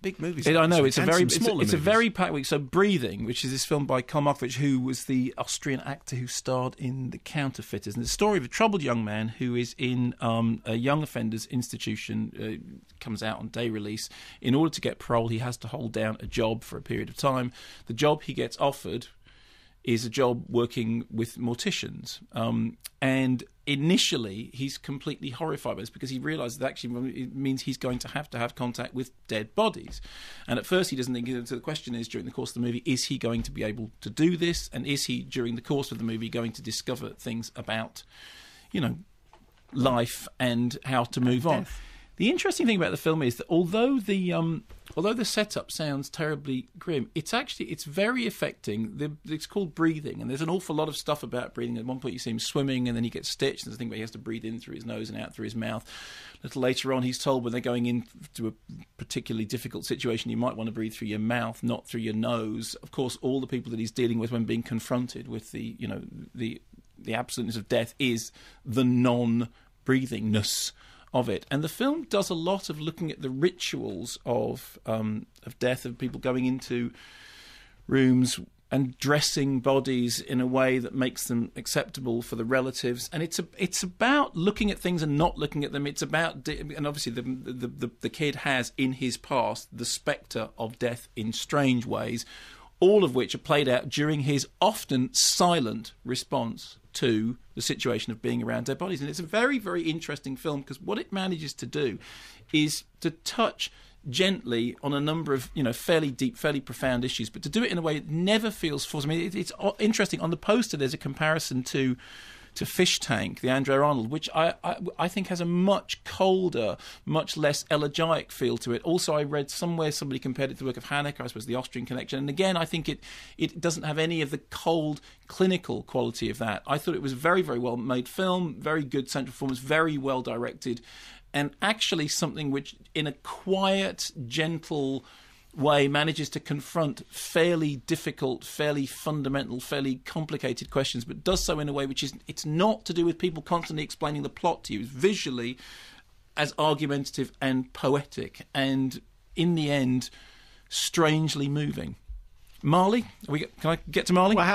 big movies. I know it's a very packed week. So Breathing, which is this film by Karl Markovich, who was the Austrian actor who starred in The Counterfeiters, and the story of a troubled young man who is in a young offenders institution, comes out on day release. In order to get parole, he has to hold down a job for a period of time. The job he gets offered is a job working with morticians, and initially he's completely horrified by this because he realises that actually it means he's going to have contact with dead bodies. And at first he doesn't think it. So the question is, during the course of the movie, is he going to be able to do this? And is he, during the course of the movie, going to discover things about, life and how to move on? The interesting thing about the film is that although the setup sounds terribly grim, it's very affecting. It's called Breathing, and there's an awful lot of stuff about breathing. At one point you see him swimming, and then he gets stitched. There's a thing where he has to breathe in through his nose and out through his mouth. A little later on, he's told when they're going into a particularly difficult situation, you might want to breathe through your mouth, not through your nose. Of course, all the people that he's dealing with when being confronted with the absence of death is the non-breathingness of it. And the film does a lot of looking at the rituals of death, of people going into rooms and dressing bodies in a way that makes them acceptable for the relatives. And it's about looking at things and not looking at them. It's about, and obviously the kid has in his past the spectre of death in strange ways, all of which are played out during his often silent response to the situation of being around dead bodies. And it's a very, very interesting film because what it manages to do is to touch gently on a number of, fairly deep, fairly profound issues, but to do it in a way that never feels forced. I mean, it's interesting. On the poster, there's a comparison to Fish Tank, the Andrew Arnold, which I think has a much colder, much less elegiac feel to it. Also, I read somewhere somebody compared it to the work of Haneke, I suppose the Austrian connection. And again, I think it doesn't have any of the cold, clinical quality of that. I thought it was a very, very well made film, very good central performance, very well directed, and actually something which, in a quiet, gentle way, manages to confront fairly difficult, fairly fundamental, fairly complicated questions, but does so in a way which is, it's not to do with people constantly explaining the plot to you. It's visually as argumentative and poetic, and in the end, strangely moving. Marley? Can I get to Marley? Well, how